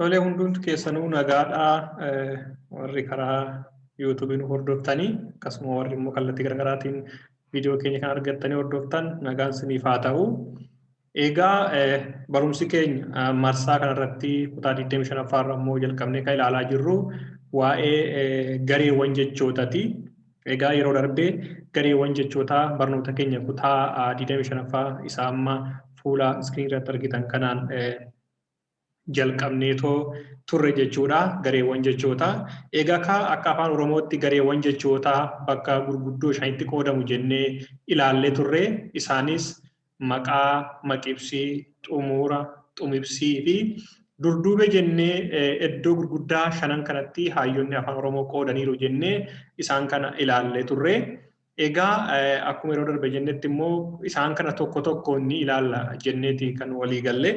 Tolee, hundumtu keessanuu nagaadhaa warri karaa yuutuubiin hordoftanii akkasuma warri immoo kallattii garaagaraatiin viidiyoo keenya kan argattanii hordoftan nagaan isiniif haa ta'u. Egaa barumsi keenya marsaa kanarratti kutaa 25ffaarra immoo jalqabnee kan ilaalaa jirru waa'ee gareewwan jechootaati. Egaa yeroo darbee gareewwan jechootaa barnoota keenya kutaa 25ffaa isaa amma fuula iskiriinii irratti argitan kanaan jalqabneetoo turre jechuudha gareewwan jechootaa. Egaa akka afaan Oromootti gareewwan jechootaa bakka gurguddoo shanitti qoodamu jennee ilaallee turre. Isaanis maqaa, maqibsii, xumura, xumibsii fi durduube jennee iddoo gurguddaa shanan kanatti hayyoonni afaan Oromoo qoodaniiru jennee isaan kana ilaallee turre. Egaa akkuma yeroo darbe jennetti immoo isaan kana tokko tokkoon ni ilaalla jenneeti kan walii galle.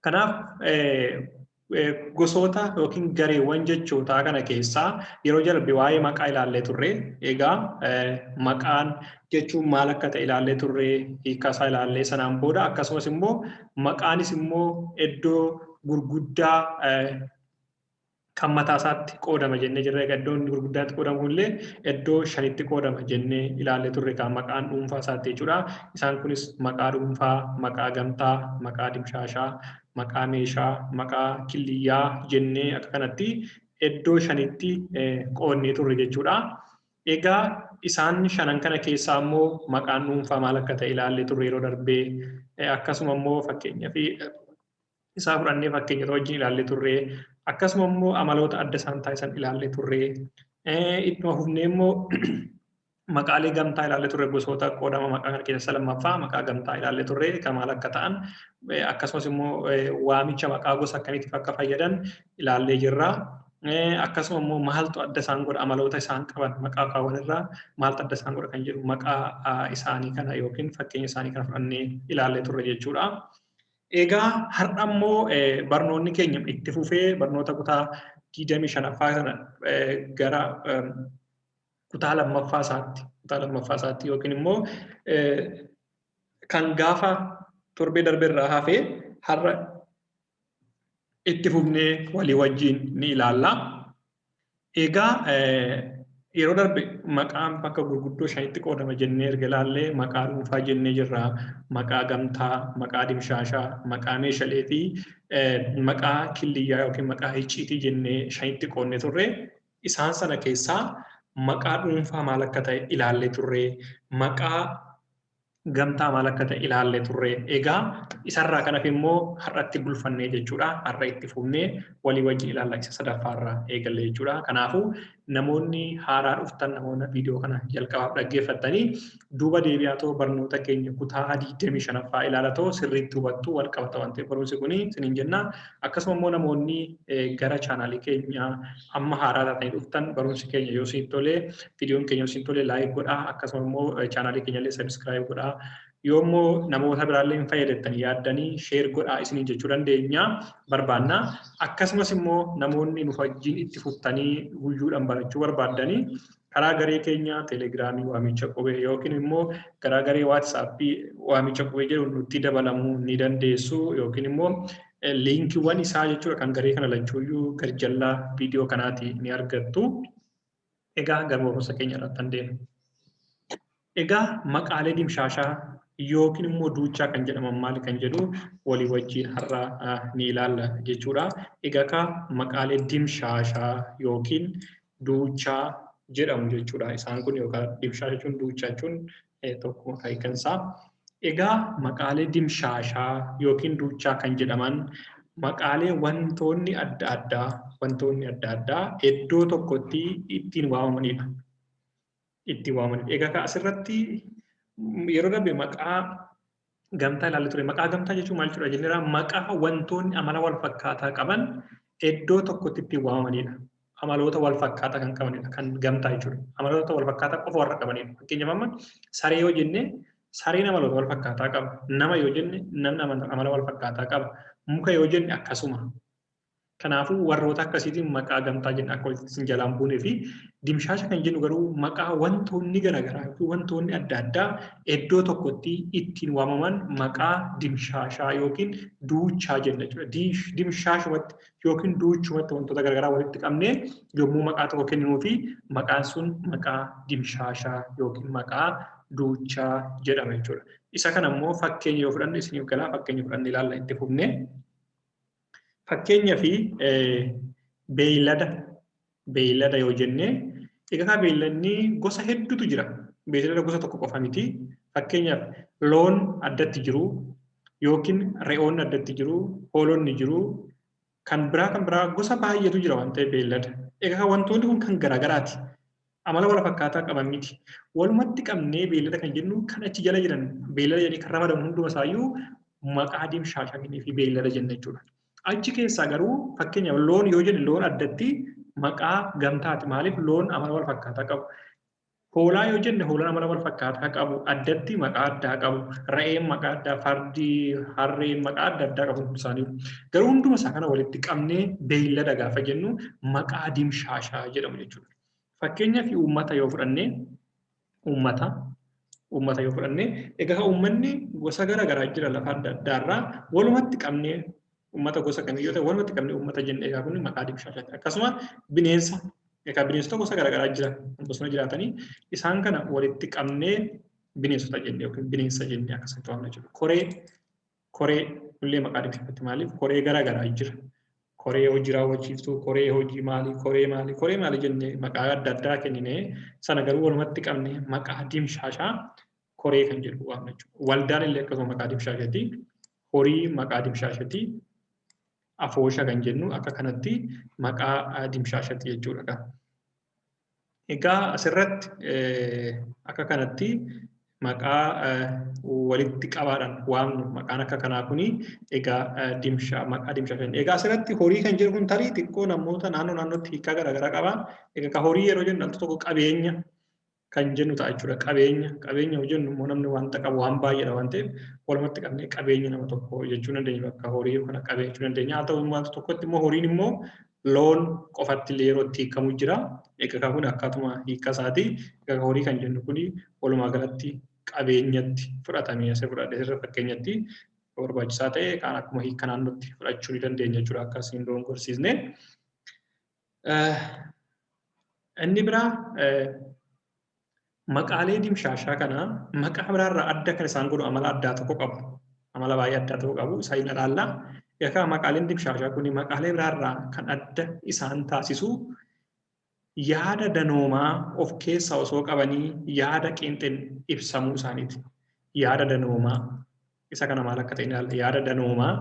Kanaaf gosoota yookiin gareewwan jechootaa kana keessaa yeroo jalqabe waa'ee maqaa ilaallee turre. Egaa maqaan jechuun maal akka ta'e ilaallee turre, hiikkasaa ilaallee sanaan booda akkasumas immoo maqaanis immoo iddoo gurguddaa kan mataa isaatti qoodama jennee jirra. Egaa iddoon gurguddaatti qoodamu illee iddoo shanitti qoodama jennee ilaallee turre kan maqaan dhuunfaa isaatti jechuudha. Isaan kunis maqaa dhuunfaa, maqaa gamtaa, maqaa dimshaashaa, maqaa meeshaa, maqaa killiyyaa jennee akka kanatti iddoo shanitti qoodnee turre jechuudha. Egaa isaan shanan kana keessaa immoo maqaan dhuunfaa maal akka ta'e ilaallee turre yeroo darbee, akkasuma immoo fakkeenyaaf isaa fudhannee fakkeenyota wajjin ilaallee turre, akkasuma immoo amaloota adda isaan taasisan ilaallee turre. Ittuma fufnee immoo maqaalee gamtaa ilaallee turre, gosoota qoodama maqaa kana keessa lammaffaa maqaa gamtaa ilaallee turre kan maal akka ta'an, akkasumas immoo waamicha maqaa gosa akkamiitiif akka fayyadan ilaallee jirra. Akkasuma immoo maaltu adda isaan godha, amaloota isaan qaban maqaa kaawwan irraa maaltu adda isaan godha kan jedhu maqaa isaanii kana yookiin fakkeenya isaanii kana fudhannee ilaallee turre jechuudha. Egaa har'a immoo barnoonni keenya itti fufee barnoota kutaa 25ffaa sana gara kutaa lammaffaa isaatti yookiin immoo kan gaafa torbee darbeerraa hafee har'a itti fufnee walii wajjin ni ilaalla. Egaa yeroo darbe maqaan bakka gurguddoo shanitti qoodama jennee erga ilaallee maqaa dhuunfaa jennee jirra, maqaa gamtaa, maqaa dimshaashaa, maqaa meeshaalee fi maqaa killiyyaa yookiin maqaa icciitii jennee shanitti qoodne turre. Isaan sana keessaa maqaa dhuunfaa maal akka ta'e ilaallee turre, maqaa gamtaa maal akka ta'e ilaallee turre. Egaa isarraa kan hafe immoo har'atti bulfannee jechuudha. Har'a itti fufnee walii wajjin ilaalla isa sadaffaarraa eegalle jechuudha. Kanaafuu namoonni haaraa dhuftan, namoonni viidiyoo kana jalqabaaf dhaggeeffattanii duuba deebi'aatoo barnoota keenya kutaa 25ffaa ilaalatoo sirriitti hubattuu wal qabata waan ta'eef barumsi kun isiniin jenna. Akkasuma immoo namoonni gara chaanaalii keenya amma haaraa taatanii dhuftan barumsi keenya yoo isin tolee, viidiyoon keenya yoo isin tolee laayik godhaa, akkasuma immoo chaanaalii keenya illee sabiskiraayib godhaa. Yoo immoo namoota biraallee hin fayyadattanii yaaddanii sheer godhaa isiniin jechuu dandeenya barbaanna. Akkasumas immoo namoonni nu wajjin itti fuftanii guyyuudhaan barachuu barbaaddanii karaa garee keenya teelegiraamii waamicha qubee yookiin immoo karaa garee waatsaappii waamicha qubee jedhu nutti dabalamuu ni dandeessu yookiin immoo liinkiiwwan isaa jechuudha kan garee kana lachuuyyuu garjallaa viidiyoo kanaati ni argattu. Egaa gara barumsa keenya irratti deemna. Egaa maqaalee dimshaashaa yookiin immoo duuchaa kan jedhaman maali kan jedhu walii wajjin har'a ni ilaalla jechuudha. Egaa maqaalee dimshaashaa yookiin duuchaa jedhamu jechuudha. Isaan kun yookaan dimshaa jechuun duuchaa jechuun tokkuma hiikansaa. Egaa maqaalee dimshaashaa yookiin duuchaa kan jedhaman maqaalee wantoonni adda addaa iddoo tokkotti ittiin waamamanidha. Egaa asirratti yeroo darbe maqaa gamtaa ilaallee ture. Maqaa gamtaa jechuun maal jechuudha jennee maqaa wantoonni amala wal fakkaataa qaban iddoo tokkotti ittiin waamamanidha. Amaloota wal fakkaataa kan qabanidha kan gamtaa jechuudha. Amaloota wal fakkaataa qofa warra qabanidha. Fakkeenyaaf amma saree yoo jenne sareen amaloota wal fakkaataa qaba. Nama yoo jenne namni amala wal fakkaataa qaba. Muka yoo jenne akkasuma. Kanaafuu warroota akkasiitiin maqaa gamtaa jenna akka walitti isin jalaan buunee fi dimshaasha kan jennu garuu maqaa wantoonni garaagaraa yookiin wantoonni adda addaa iddoo tokkotti ittiin waamaman maqaa dimshaashaa yookiin duuchaa jenna jechuudha. Dimshaashumatti yookiin duuchumatti wantoota garaagaraa walitti qabnee yommuu maqaa tokko kenninuu fi maqaan sun maqaa dimshaashaa yookiin maqaa duuchaa jedhama jechuudha. Isa kana immoo fakkeenya yoo fudhanne isiniif galaa fakkeenya fudhannee ilaalla itti fufnee. Fakkeenyaa fi beeylada yoo jenne egaa beeyladni gosa hedduutu jira. Beeylada gosa tokko qofa miti. Fakkeenyaaf loon addatti jiru yookiin re'oonni addatti jiru, hoolonni jiru, kan biraa gosa baay'eetu jira waan ta'eef beeylada. Egaa wantoonni kun kan garaagaraati. Amala wal fakkaataa qaban miti. Walumatti qabnee beeylada kan jennu kan achi jala jiran beeylada jedhanii kan ramadamu hunduma isaayyuu maqaa dimshaashaa fi beeylada jenna jechuudha. Achi keessaa garuu fakkeenyaaf loon yoo jenne loon addatti maqaa gamtaati. Maaliif loon amala wal fakkaataa qabu. Hoolaa yoo jenne hoolaan amala wal fakkaataa qabu addatti maqaa addaa qabu. Re'een maqaa addaa, fardi, harreen maqaa adda addaa qabu isaanii. Garuu hunduma isaa kana walitti qabnee beeylada gaafa jennu maqaa dimshaashaa jedhamu jechuudha. Fakkeenyaaf uummata yoo fudhanne uummata yoo fudhanne egaa uummanni gosa garaagaraa jira lafa adda addaarraa walumatti qabnee uummata gosa kamiyyuu ta'e walumatti qabnee uummata jennee egaa kun maqaa dimshaashaati. Akkasuma bineensota gosa garaagaraa jira bosona jiraatanii isaan kana walitti qabnee bineensota jennee yookiin bineensa jennee akkasitti waamna jechuudha. Koree illee maqaa dimshaashaati. Maaliif koree garaagaraa jira. Koree hojii raawwachiiftuu, koree hojii maalii, koree maalii jennee maqaa adda addaa kenninee sana garuu walumatti qabnee maqaa dimshaashaa koree kan jedhu waamna jechuudha. Waldaan illee akkasuma maqaa dimshaashaati. Horii maqaa dimshaashaati. Afoosha kan jennu akka kanatti maqaa dimshaashaati jechuudha. Egaa asirratti akka kanatti maqaa walitti qabaadhaan waamnu maqaan akka kanaa kuni egaa maqaa dimshaashaa. Egaa asirratti horii kan jedhu kun tarii xiqqoo namoota naannootti hiikaa garaagaraa qaba. Egaa horii yeroo jennu al tokko qabeenya kan jennu ta'a jechuudha. Qabeenya yoo jennu immoo namni wanta qabu waan baay'eedha waan ta'eef walumatti qabnee qabeenya nama tokko jechuu dandeenya bakka horii kana qabeenya jechuu dandeenya. Haa ta'u wanta tokkotti immoo horiin immoo loon qofatti illee yeroo itti hiikamu jira. Egaa kun akkaatuma hiika isaati. Egaa horii kan jennu kuni walumaa galatti qabeenyatti fudhatamee asii fudhadhee irra fakkeenyatti barbaachisaa ta'e kan akkuma hiika naannootti fudhachuu ni dandeenya jechuudha akkasiin dogongorsiisne. Inni biraa maqaalee dimshaashaa kana maqaa biraarraa adda kan isaan godhu amala addaa tokko qabu. Amala baay'ee addaa tokko qabu isa hin ilaalla. Egaa maqaaleen dimshaashaa kun maqaalee biraarraa kan adda isaan taasisu yaada danoomaa of keessaa osoo qabanii yaada qeenxeen ibsamuu isaaniiti. Yaada danoomaa isa kana maal akka ta'e ilaalla. Yaada danoomaa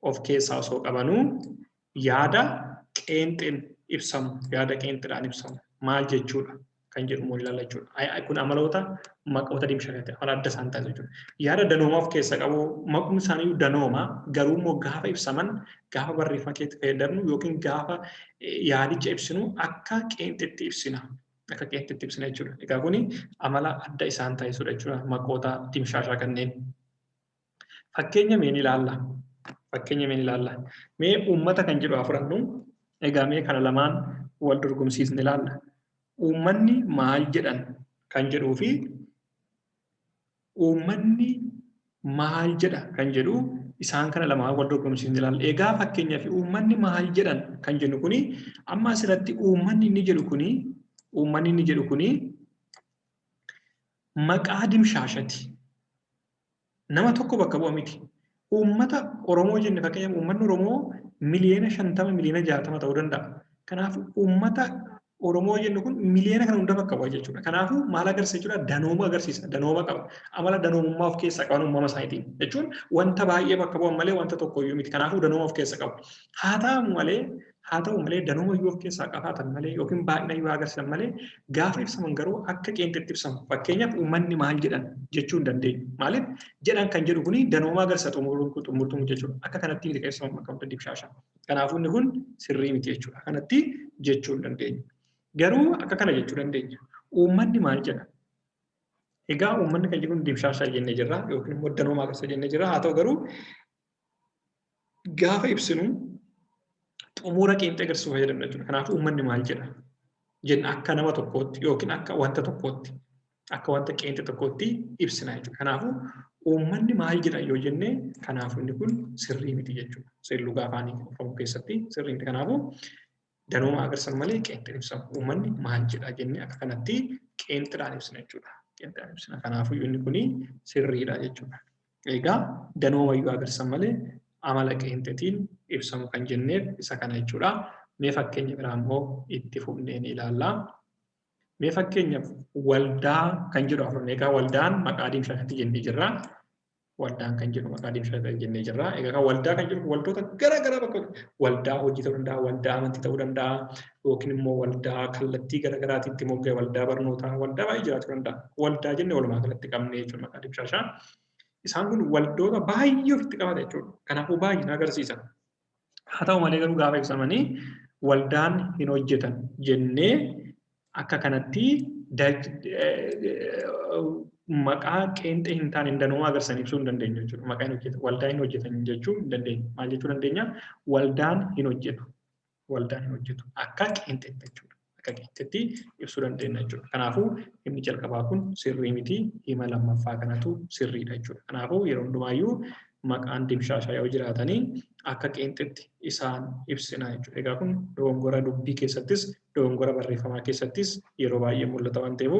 of keessaa osoo qabanuu yaada qeenxeen ibsamu, yaada qeenxeedhaan ibsamu maal jechuudha kan jedhu immoo ilaalla jechuudha. Kun amaloota maqoota dimshaashaati. Amala adda isaan taasisu jechuudha. Yaada danoomaa of keessa qabu maqumni isaanii danoomaa garuu immoo gaafa ibsaman gaafa barreeffama keessatti fayyadamnu yookiin gaafa yaadicha ibsinu akka qeenxeetti ibsina. Akka qeenxeetti ibsina jechuudha. Egaa kuni amala adda isaan taasisudha jechuudha maqoota dimshaashaa kanneen. Fakkeenya mee ilaalla. Mee uummata kan jedhu haa fudhannu. Egaa mee kana lamaan wal dorgomsiisne ilaalla. Uummanni maal jedhan kan jedhuu fi uummanni maal jedha kan jedhu isaan kana lamaan wal dorgomsiisne ilaalla. Egaa fakkeenyaaf uummanni maal jedhan kan jennu kuni amma asirratti uummanni inni jedhu kuni maqaa dimshaashati. Nama tokko bakka bu'a miti. Uummata Oromoo jenne fakkeenyaaf uummanni Oromoo miliyoona 50 miliyoona 60 ta'uu danda'a. Kanaaf uummata Oromoo jennu kun miliyoona kana hunda bakka bu'a jechuudha. Kanaafuu maal agarsiisa jechuudha? Danooma agarsiisa. Danooma qaba. Amala danoomummaa of keessaa qaban uumama isaatiin jechuun wanta baay'ee bakka bu'an malee wanta tokko iyyuu miti. Kanaafuu danooma of keessaa qabu. Haa ta'u malee danooma iyyuu of keessaa qabaatan malee yookiin baay'ina iyyuu agarsiisan malee gaafa ibsaman garuu akka qeenxeetti ibsamu. Fakkeenyaaf uummanni maal jedhan jechuu hin dandeenyu. Maaliif jedhan kan jedhu kuni danooma agarsiisa xumurtuun jechuudha. Akka kanatti miti keessumaa maqaa dimshaashaa. Kanaafuu inni kun sirrii miti jechuudha. Kanatti jechuu hin dandeenyu. Garuu akka kana jechuu dandeenya. Uummanni maal jedha? Egaa uummanni kan jedhu dimshaashaa jennee jirra yookiin immoo danooma agarsiisa jennee jirra. Haa ta'u garuu gaafa ibsinu xumura qeenxee agarsiisuu fayyadamna jechuudha. Kanaafuu uummanni maal jedha? Jenna akka nama tokkootti yookiin akka wanta tokkootti akka wanta qeenxee tokkootti ibsina jechuudha. Kanaafuu uummanni maal jedha yoo jenne kanaafuu inni kun sirrii miti jechuudha. Seerluga afaanii Oromoo keessatti sirrii miti. Kanaafuu danooma agarsiisan malee qeenxeen ibsamu. Uummanni maal jedha jennee akka kanatti qeenxeedhaan ibsina jechuudha. Qeenxeedhaan ibsina. Kanaafuu inni kun sirriidha jechuudha. Egaa danoomayyuu agarsiisan malee amala qeenxeetiin ibsamu kan jenneef isa kana jechuudha. Mee fakkeenya biraa immoo itti fufnee ni ilaalla. Mee fakkeenyaaf waldaa kan jedhu afran. Egaa waldaan maqaa dimshaashatti jennee jirra. Waldaan kan jedhu maqaa dimshaashatti jennee jirra. Egaa waldaa kan jedhu waldoota garaagaraa bakka waldaa hojii ta'uu danda'a, waldaa amantii ta'uu danda'a, yookiin immoo waldaa kallattii garaagaraatiitti mogga'e waldaa barnootaa, waldaa baay'ee jiraachuu danda'a. Waldaa jennee walumaa galatti qabnee jechuudha maqaa dimshaashaa. Isaan kun waldoota baay'ee ofitti qabata jechuudha. Kanaafuu baay'ee agarsiisa. Haa ta'u malee garuu gaafa ibsamanii waldaan hin hojjetan jennee akka kanatti maqaa qeenxee hin taane danooma agarsiisan ibsuu hin dandeenyu jechuudha. Maqaa hin hojjetan, waldaa hin hojjetan jechuu hin dandeenyu. Maal jechuu dandeenya? Waldaan hin hojjetu. Waldaan hin hojjetu. Akka qeenxeetti jechuudha. Akka qeenxeetti ibsuu dandeenya jechuudha. Kanaafuu himni jalqabaa kun sirrii miti. Hima lammaffaa kanatu sirriidha jechuudha. Kanaafuu yeroo hundumaayyuu maqaan dimshaashaa yoo jiraatanii akka qeenxeetti isaan ibsina jechuudha. Egaa kun dogongora dubbii keessattis dogongora barreeffamaa keessattis yeroo baay'ee mul'ata waan ta'eef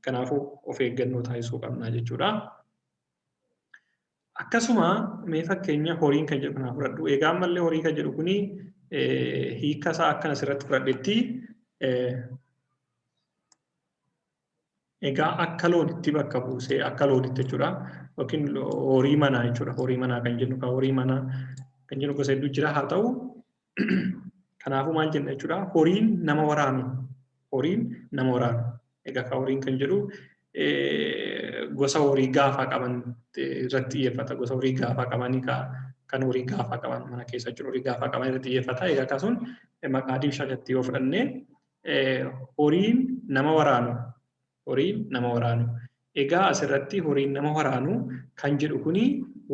kanaafuu of eeggannoo taasisuu qabna jechuudha. Akkasuma mee fakkeenya horiin kan jedhu kanaaf fudhadhu. Egaa ammallee horii kan jedhu kuni hiika isaa akkana asirratti fudhadhetti egaa akka loonitti bakka buusee akka loonitti jechuudha. Yookiin horii manaa jechuudha. Horii manaa kan jennu horii manaa kan jennu gosa hedduu jira. Haa ta'u kanaafuu maal jenna jechuudha. Horiin nama waraanu. Horiin nama waraanu. Egaa kan horiin kan jedhu gosa horii gaafaa qaban irratti xiyyeeffata. Gosa horii gaafaa qabanii kan horii gaafaa qaban mana keessa jiru horii gaafaa qaban irratti xiyyeeffata. Egaa akkasumas maqaa dimshaashatti yoo fudhannee horiin nama waraanu. Horiin nama waraanu. Egaa asirratti horiin nama waraanu kan jedhu kuni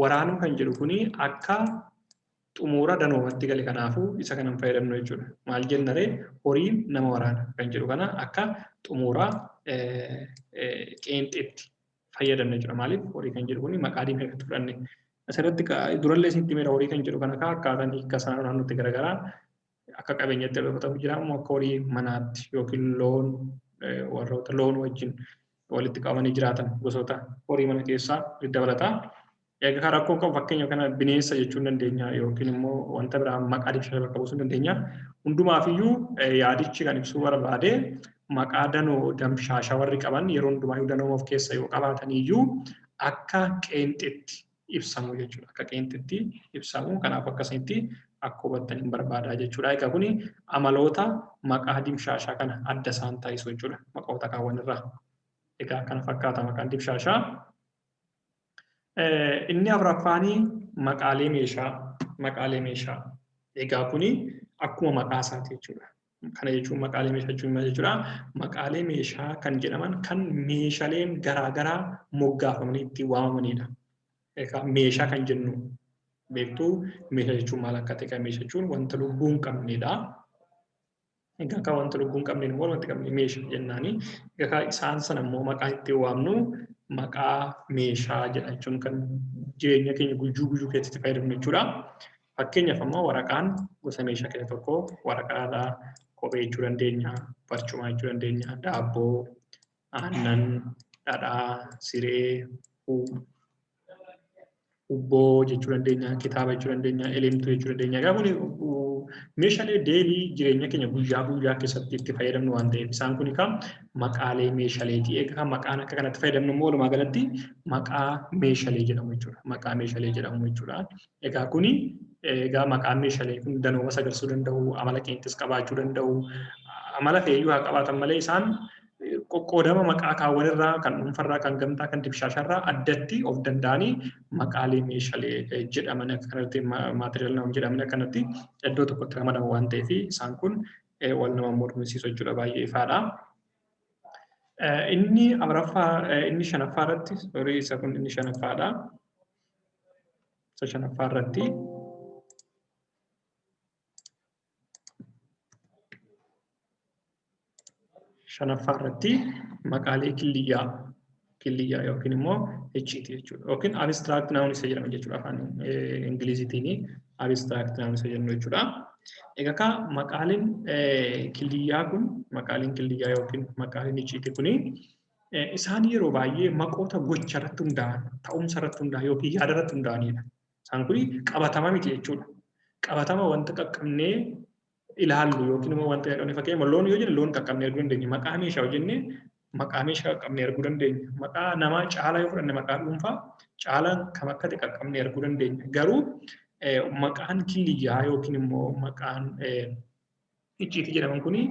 waraanu kan jedhu kuni akka xumura danoomatti gale kanaafuu isa kanan fayyadamnu jechuudha. Maal jennare horiin nama waraana kan jedhu kana akka xumura qeenxeetti fayyadamna jechuudha. Maaliif horii kan jedhu kuni maqaa dimshaashatti fudhanne. Asirratti durallee isin himera horii kan jedhu kana akkaataan hiika isaa naannootti garaagaraa akka qabeenyatti dhalootatu jira immoo akka horii manaatti yookiin loon warroota loon wajjin walitti qabamanii jiraatan gosoota horii mana keessaa dabalata. Egaa rakkoon qabu fakkeenya kana bineensa jechuun dandeenya yookiin immoo wanta biraa maqaa dimshaashaa bakka buusuu dandeenya. Hundumaafiyyuu yaadichi kan ibsuu barbaade maqaa danoo dimshaashaa warri qaban yeroo hundumaayyuu danooma of keessa yoo qabaataniyyuu akka qeenxeetti ibsamu jechuudha. Akka qeenxeetti ibsamu kanaaf akkasitti akka hubattan hin barbaadaa jechuudha. Egaa kuni amaloota maqaa dimshaashaa kana adda isaan taasisu jechuudha. Maqoota kaawwan irraa. Egaa kana fakkaata maqaan dimshaashaa. Inni afuraffaanii maqaalee meeshaa. Maqaalee meeshaa. Egaa kuni akkuma maqaa isaati jechuudha. Kana jechuun maqaalee meeshaa jechuun maal jechuudha? Maqaalee meeshaa kan jedhaman kan meeshaaleen garaagaraa moggaafamanii ittiin waamamanidha. Egaa meeshaa kan jennu beektuu meeshaa jechuun maal akka ta'e kan meeshaa jechuun wanta lubbuu hin qabnedha. Egaa kan wanta lubbuu hin qabneen immoo wanti qabne meeshaa jennaani. Egaa isaan sana immoo maqaa itti waamnu maqaa meeshaa jedha jechuun kan jireenya keenya guyyaa keessatti fayyadamnu jechuudha. Fakkeenyaaf ammoo waraqaan gosa meeshaa keessaa tokko waraqaadha. Kophee jechuu dandeenya, barcuma jechuu dandeenya, daabboo, aannan, dhadhaa, siree, ubboo jechuu dandeenya, kitaaba jechuu dandeenya, elemtuu jechuu dandeenya. Egaa kun meeshaalee deelii jireenya keenya guyyaa keessatti itti fayyadamnu waan ta'eef isaan kun kan maqaalee meeshaaleeti. Egaa maqaan akka kanatti fayyadamnu immoo walumaa galatti maqaa meeshaalee jedhamu jechuudha. Maqaa meeshaalee jedhamu jechuudha. Egaa kuni egaa maqaan meeshaalee kun danooma agarsiisuu danda'u, amala qeenxees qabaachuu danda'u, amala feeyyuu haa qabaatan malee isaan qoqqoodama maqaa kaawwan irraa kan dhuunfarraa kan gamtaa kan dimshaasharraa addatti of danda'anii maqaalee meeshaalee jedhaman akka kanatti maatiriyaal namoonni jedhaman akka kanatti iddoo tokkotti ramadamu waan ta'eef isaan kun wal nama mormisiisu jechuudha baay'ee ifaadha. Inni shanaffaa irratti horii isa kun inni shanaffaadha. Isa shanaffaa irratti shanaffaarratti maqaalee killiyyaa yookiin immoo icciitii jechuudha. Yookiin abstract noun isa jedhama jechuudha afaan Ingilizitiin abstract noun isa jennu jechuudha. Egaa maqaaleen killiyyaa kun maqaaleen killiyyaa yookiin maqaaleen icciitii kuni isaan yeroo baay'ee maqoota gocha irratti hundaa'an, ta'umsa irratti hundaa'an yookiin yaada irratti hundaa'anidha. Isaan kuni qabatama miti jechuudha. Qabatama wanta qaqqabnee ilaallu yookiin immoo wanta jedhamne fakkeenyaaf loon yoo jenne loon qaqqabnee arguu dandeenya. Maqaa meeshaa yoo jenne maqaa meeshaa qaqqabnee arguu dandeenya. Maqaa namaa caalaa yoo fudhanne maqaa dhuunfaa caalaan kam akka ta'e qaqqabnee arguu dandeenya. Garuu maqaan killiyyaa yookiin immoo maqaan icciitii jedhaman kuni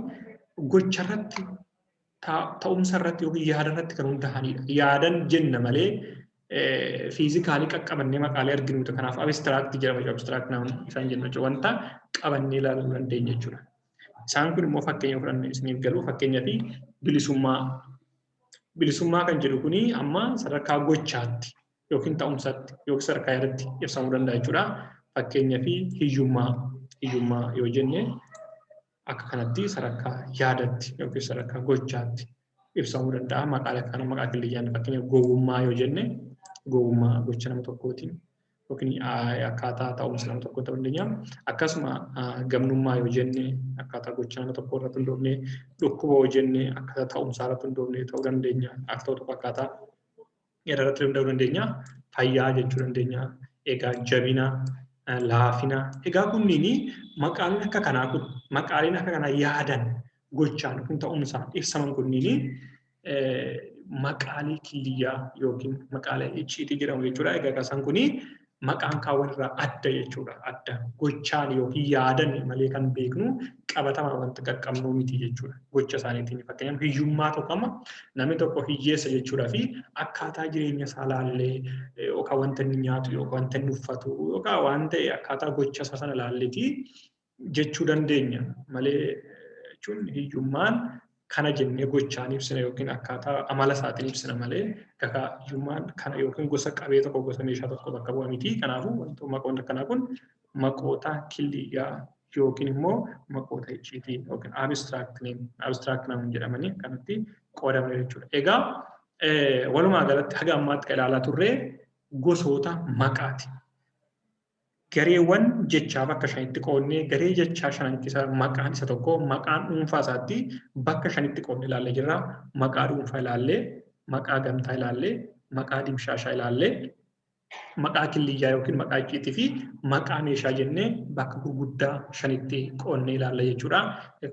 gocha irratti ta'umsa irratti yookiin yaada irratti kan hundaa'anidha. Yaadan jenna malee fiizikaalii qaqqabannee maqaalee arginuudha. Kanaaf abstract jedhama jechuudha. Abstract noun isaan jennu jechuudha. Wanta qabannee ilaaluu dandeenya jechuudha. Isaan kun immoo fakkeenya fudhannee isiniif galu fakkeenyaaf bilisummaa. Bilisummaa kan jedhu kuni amma sadarkaa gochaatti yookiin ta'umsaatti yookiin sadarkaa yaadatti ibsamuu danda'a jechuudha. Fakkeenyaaf hiyyummaa yoo jenne akka kanatti sadarkaa yaadatti yookiin sadarkaa gochaatti ibsamuu danda'a. Maqaalee kana maqaa killiyyaan fakkeenyaaf gowwummaa yoo jenne gowwummaa gocha nama tokkootiin yookiin akkaataa ta'umsa nama tokkoo ta'uu dandeenya. Akkasuma gamnummaa yoo jenne akkaataa gocha nama tokkoo irratti hundoofne, dhukkuba yoo jenne akkaataa ta'umsaa irratti hundoofne ta'uu dandeenya. Akka ta'u tokko akkaataa yaada irratti hundaa'uu dandeenya. Fayyaa jechuu dandeenya. Egaa jabina, laafina. Egaa kunniin maqaaleen akka kanaa kun maqaaleen akka kanaa yaadan gochaan kun ta'umsaan ibsaman kunniin maqaalee killiyyaa yookiin maqaalee icciitii jedhamu jechuudha. Egaa isaan kuni maqaan kaawwan irraa adda jechuudha. Adda gochaan yookiin yaadan malee kan beeknu qabatama wanta qaqqabnuu miti jechuudha. Gocha isaaniitiin fakkeenyaaf hiyyummaa tokko namni tokko hiyyeessa jechuudhaa fi akkaataa jireenya isaa ilaallee yookaan wanta inni nyaatu yookaan wanta inni uffatu yookaan waan ta'e akkaataa gocha isaa sana ilaalleeti jechuu dandeenya malee jechuun hiyyummaan kana jennee gochaan ibsina yookiin akkaataa amala isaatiin ibsina malee hiyyummaan kana yookiin gosa qabee tokko gosa meeshaa tokko bakka bu'a miti. Kanaafuu wantoota maqoonni akkanaa kun maqoota killiyyaa yookiin immoo maqoota icciitii yookiin abstract noun jedhamanii kanatti qoodaman jechuudha. Egaa walumaa galatti haga ammaatti kan ilaalaa turre gosoota maqaati. Gareewwan jechaa bakka shanitti qoodnee garee jechaa shanan keessaa maqaan isa tokko maqaan dhuunfaa isaatti bakka shanitti qoodnee ilaallee jirra. Maqaa dhuunfaa ilaallee, maqaa gamtaa ilaallee, maqaa dimshaashaa ilaallee, maqaa killiyyaa yookiin maqaa icciitii fi maqaa meeshaa jennee bakka gurguddaa shanitti qoodnee ilaalla jechuudha.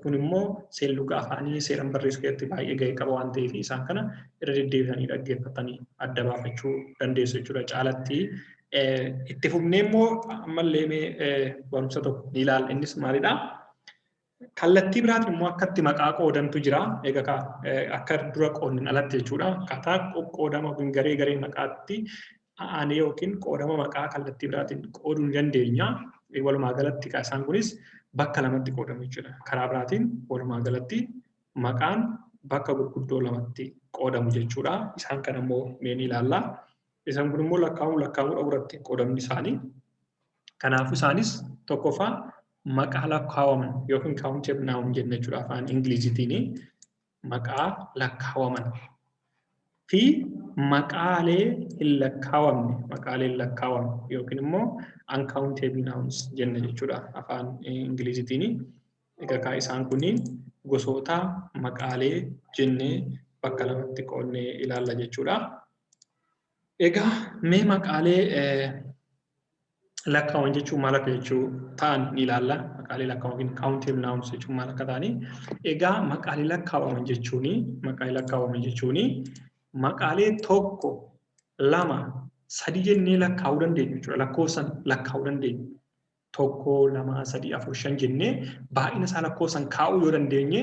Kun immoo seelluga afaanii seeraan barreessuu keessatti baay'ee gahee qaba waan ta'eef isaan kana irra deddeebisanii dhaggeeffatanii adda baafachuu dandeessu jechuudha. Caalatti itti fufnee immoo ammallee barumsa tokko ni ilaalla. Innis maalidha? Kallattii biraatiin immoo akkatti maqaa qoodantu jira. Egaa akka dura qoodnin alatti jechuudha. Akkaataa qoodama garee maqaatti aanee yookiin qoodama maqaa kallattii biraatiin qooduu ni dandeenya. Walumaa galatti isaan kunis bakka lamatti qoodamu jechuudha. Karaa biraatiin walumaa galatti maqaan bakka gurguddoo lamatti qoodamu jechuudha. Isaan kana immoo mee ni ilaalla. Isaan kun immoo lakkaa'uu irratti qoodamni isaanii. Kanaafuu isaanis tokkoffaa maqaa lakkaa'aman yookiin countable noun jenna jechuudha afaan Ingilizitiin maqaa lakkaa'aman fi maqaalee hin lakkaa'amne yookiin immoo uncountable nouns jenna jechuudha afaan Ingilizitiin. Egaa isaan kunniin gosoota maqaalee jennee bakka lamatti qoodnee ilaalla jechuudha. Egaa mee maqaalee lakkaa'aman jechuun maal akka jechuu ta'an ni ilaalla. Maqaalee lakkaa'aman countable nouns jechuun maal akka ta'ani. Egaa maqaalee lakkaa'aman jechuun maqaalee tokko, lama, sadi jennee lakkaa'uu dandeenya jechuudha. Lakkoofsan lakkaa'uu dandeenya. Tokko, lama, sadi, afur, shan jennee baay'ina isaa lakkoofsan kaa'uu yoo dandeenye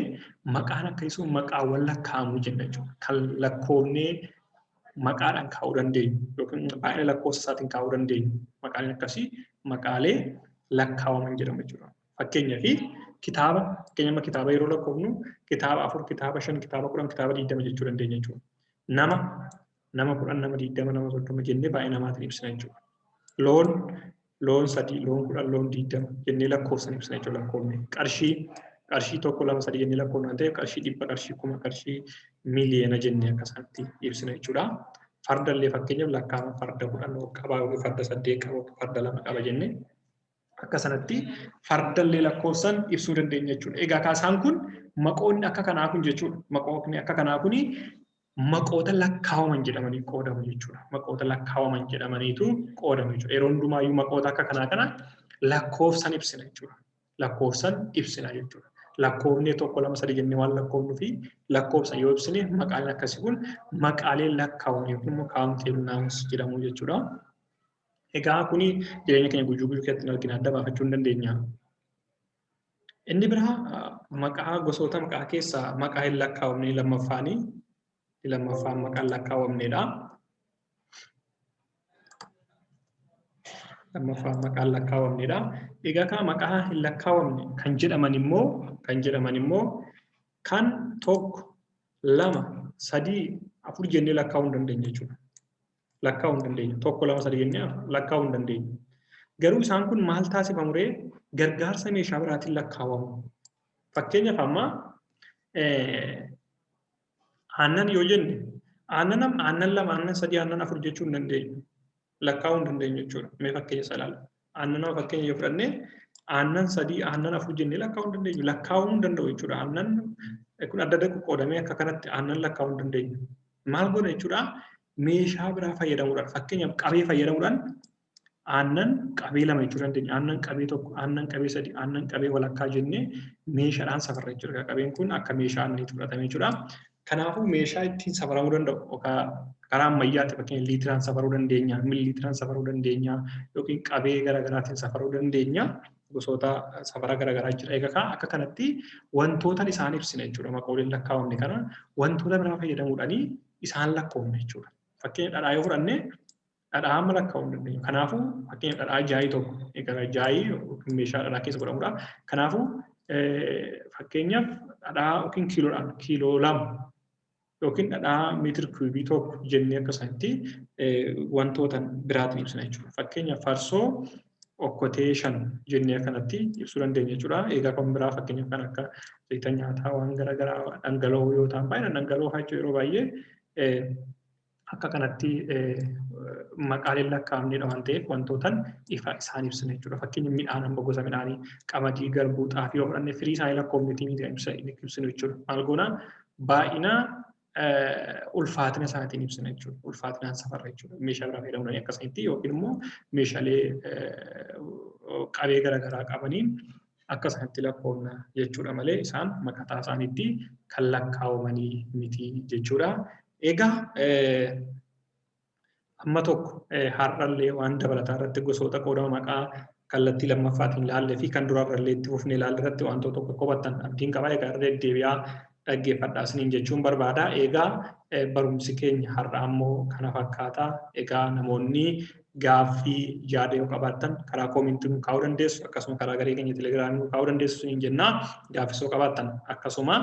maqaan akkasii maqaawwan lakkaa'amu jenna jechuudha. Kan lakkoofnee maqaadhaan kaa'uu dandeenyu yookiin baay'ina lakkoofsa isaatiin kaa'uu dandeenyu maqaaleen akkasii maqaalee lakkaa'aman jedhamu jechuudha. Fakkeenyaaf kitaaba yeroo lakkoofnu kitaaba 4, kitaaba 5, kitaaba 10, kitaaba 20 jechuu dandeenya jechuudha. Nama 10, nama 20, nama 30 jennee baay'ina namaatiin ibsina jechuudha. Loon 3, loon 10, loon 20 jennee lakkoofsan ibsina jechuudha lakkoofne. qarshii tokko lama sadii jennee lakkoofnu waan ta'eef qarshii dhibba qarshii kuma qarshii miiliyoona jennee akkasatti ibsina jechuudha. Fardallee fakkeenyaaf lakkaa'ama farda 10 qaba yookiin farda 8 qaba farda 2 qaba jennee akkasanatti fardallee lakkoofsan ibsuu dandeenya jechuudha. Egaa kaasaan kun maqoonni akka kanaa kun jechuudha. Maqoonni akka kanaa kuni maqoota lakkaawaman jedhamanii qoodamu jechuudha. Maqoota lakkaawaman jedhamaniitu qoodamu jechuudha. Yeroo hundumaayyuu maqoota akka kanaa kana lakkoofsan ibsina jechuudha. Lakkoofsan ibsina jechuudha. Lakkoofni tokko lama sadii jennee waan lakkoofnuu fi lakkoofsan yoo ibsine maqaaleen akkasii kun maqaalee lakkaawaman yookiin immoo kaawunteebl naawuns jedhamu jechuudha. Egaa kuni jireenya keenya guyyaa guyyaa keessatti argina adda baafachuu hin dandeenya. Inni biraa maqaa gosoota maqaa keessaa maqaa hin lakkaawamne lammaffaan maqaa lakkaawamneedha. Lammaffaan maqaa lakkaawamneedha. Egaa kan maqaa hin lakkaawamne kan jedhaman immoo kan tokko lama sadii afur jennee lakkaa'uu hin dandeenya jechuudha. Lakkaa'uu hin dandeenya. Tokko lama sadii jennee lakkaa'uu hin dandeenya. Garuu isaan kun maal taasifamuree gargaarsa meeshaa biraatiin lakkaawamu. Fakkeenyaaf amma aannan yoo jenne aannan lama aannan sadii aannan afur jechuu hin dandeenyu. Lakkaa'uu hin dandeenyu jechuudha. Mee fakkeenya isaa ilaala. Aannan fakkeenya yoo fudhanne aannan sadii aannan afur jennee lakkaa'uu hin dandeenyu. Lakkaa'uu hin danda'u jechuudha. Aannan kun adda adda qoqqoodamee akka kanatti aannan lakkaa'uu hin dandeenyu. Maal goona jechuudha? Meeshaa biraa fayyadamuudhaan fakkeenyaaf qabee fayyadamuudhaan aannan qabee lama jechuu dandeenya. Aannan qabee tokko, aannan qabee sadii, aannan qabee walakkaa jennee meeshaadhaan safarra jechuudha. Qabeen kun akka meeshaa aannaniitti fudhatame jechuudha. Kanaafuu meeshaa ittiin safaramuu danda'u karaa ammayyaatti fakkeenya liitiraan safaruu dandeenya, miiliitiraan safaruu dandeenya yookiin qabee garaagaraatiin safaruu dandeenya. Gosoota safara garaagaraa jira. Egaa akka kanatti wantoota isaan ibsina jechuudha. Maqooleen lakkaawamne kana wantoota biraa fayyadamuudhaan isaan lakkoofne jechuudha. Fakkeenya dhadhaa yoo fudhanne dhadhaa amma lakkaa'uu hin dandeenyu. Kanaafuu fakkeenya dhadhaa jaayii tokko egaa jaayii yookiin meeshaa dhadhaa keessa godhamudha. Kanaafuu fakkeenyaaf dhadhaa yookiin kiiloo lama yookiin dhadhaa meetir kiibii tokko jennee akkasatti wantoota biraatiin ibsina jechuudha. Fakkeenyaaf farsoo okkotee 5 jennee kanatti ibsuu dandeenya jechuudha. Egaa kan biraa fakkeenyaaf kan akka zayita nyaataa waan garaagaraa dhangala'oo yoo ta'an baay'inaan dhangala'oo hajjoo yeroo baay'ee akka kanatti maqaaleen lakkaa'amneedha waan ta'eef wantootaan ifa isaan ibsina jechuudha. Fakkeenyaaf midhaan amma gosa midhaanii qamadii, garbuu, xaafii yoo fudhanne firii isaanii lakkoofneetii ibsinu jechuudha. Maal goona baay'ina ulfaatina isaatiin ibsina jechuudha. Ulfaatinaan safarra jechuudha. Meeshaa biraa fayyadamuudhaan akkasatti yookiin immoo meeshaalee qabee garaagaraa qabaniin akkasatti lakkoofna jechuudha malee isaan maqaa isaaniitti kan lakkaawamanii miti jechuudha. Egaa amma tokko har'allee waan dabalataa irratti gosoota qoodama maqaa kallattii lammaffaatiin ilaallee fi kan duraarrallee itti fufnee ilaalle irratti wantoota tokko qobattan abdiin qabaa. Egaa irra deddeebi'aa dhaggeeffadhaa isiniin jechuun barbaada. Egaa barumsi keenya har'a ammoo kana fakkaata. Egaa namoonni gaaffii yaada yoo qabaattan karaa koomintii kaa'uu dandeessu. Akkasuma karaa garee keenya telegiraamii kaa'uu dandeessu isiniin jennaa. Gaaffii yoo qabaattan akkasuma.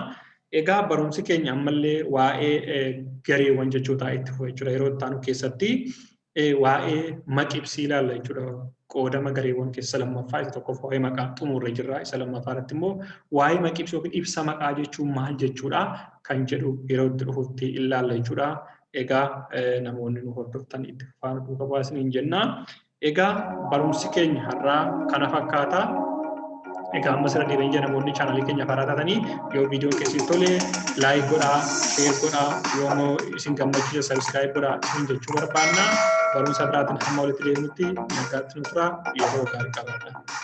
Egaa barumsi keenya ammallee waa'ee gareewwan jechootaa itti fufa jechuudha. Yeroo itti aanu keessatti waa'ee maqibsii ilaalla jechuudha. Qoodama gareewwan keessa lammaffaa isa tokkoof waa'ee maqaa xumurre jirra. Isa lammaffaa irratti immoo waa'ee maqibsii yookiin ibsa maqaa jechuun maal jechuudha kan jedhu yeroo itti dhufutti ilaalla jechuudha. Egaa namoonni nu hordoftan itti faana duuka baasaniin jenna. Egaa barumsi keenya har'aa kana fakkaata. Egaa amma sirra deebiin namoonni chaanalii keenya faaraa taatanii yoo viidiyoon keessi tole laayik godhaa, sheer godhaa, yoo isin gammachiisa sabiskiraayib godhaa isin jechuu barbaanna. Barumsa biraatiin hamma walitti deebinutti nagaatti nu tura yeroo gaarii qabaadha.